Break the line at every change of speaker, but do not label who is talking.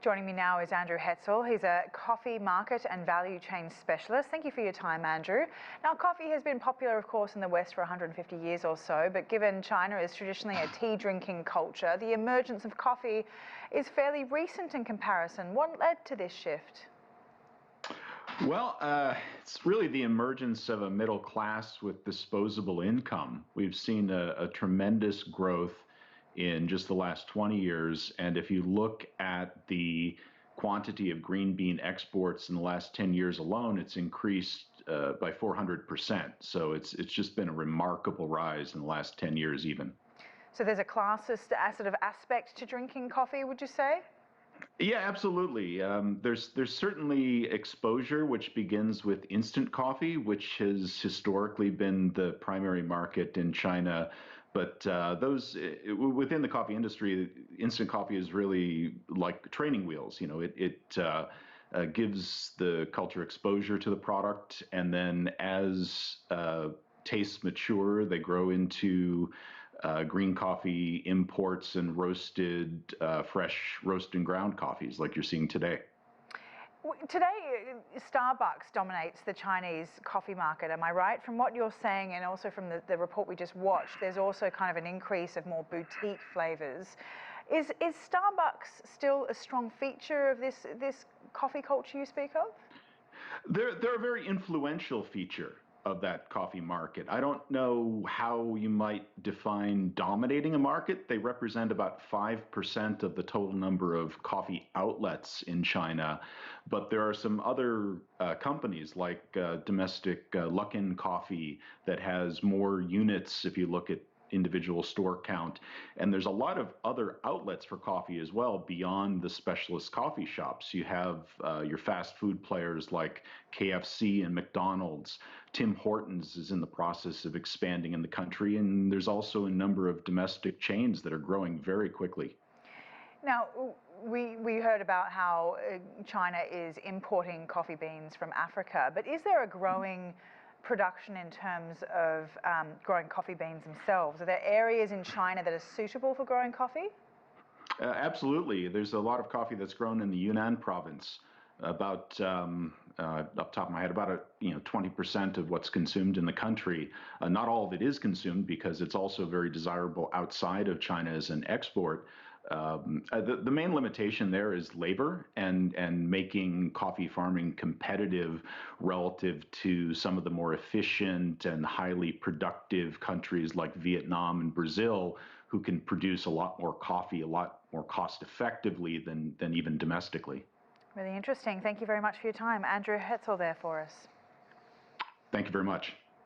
Joining me now is Andrew Hetzel. He's a coffee market and value chain specialist. Thank you for your time, Andrew. Now, coffee has been popular, of course, in the West for 150 years or so, but given China is traditionally a tea-drinking culture, the emergence of coffee is fairly recent in comparison. What led to this shift?
Well, it's really the emergence of a middle class with disposable income. We've seen a tremendous growth in just the last 20 years. And if you look at the quantity of green bean exports in the last 10 years alone, it's increased by 400%. So it's just been a remarkable rise in the last 10 years even.
So there's a classist sort of aspect to drinking coffee, would you say?
Yeah, absolutely. There's certainly exposure, which begins with instant coffee, which has historically been the primary market in China. But within the coffee industry, instant coffee is really like training wheels. You know, it gives the culture exposure to the product, and then as tastes mature, they grow into green coffee imports and roasted, fresh roast and ground coffees like you're seeing today.
Today, Starbucks dominates the Chinese coffee market, am I right? From what you're saying, and also from the report we just watched, there's also kind of an increase of more boutique flavors. Is Starbucks still a strong feature of this coffee culture you speak of?
They're a very influential feature of that coffee market. I don't know how you might define dominating a market. They represent about 5% of the total number of coffee outlets in China, but there are some other companies like domestic Luckin Coffee that has more units if you look at individual store count. And there's a lot of other outlets for coffee as well beyond the specialist coffee shops. You have your fast food players like KFC and McDonald's. Tim Hortons is in the process of expanding in the country, and there's also a number of domestic chains that are growing very quickly.
Now, we heard about how China is importing coffee beans from Africa, but is there a growing production in terms of growing coffee beans themselves? Are there areas in China that are suitable for growing coffee?
Absolutely. There's a lot of coffee that's grown in the Yunnan province. About off the top of my head, about 20% of what's consumed in the country. Not all of it is consumed because it's also very desirable outside of China as an export. The main limitation there is labor and making coffee farming competitive relative to some of the more efficient and highly productive countries like Vietnam and Brazil, who can produce a lot more coffee a lot more cost effectively than even domestically.
Really interesting. Thank you very much for your time. Andrew Hetzel there for us.
Thank you very much.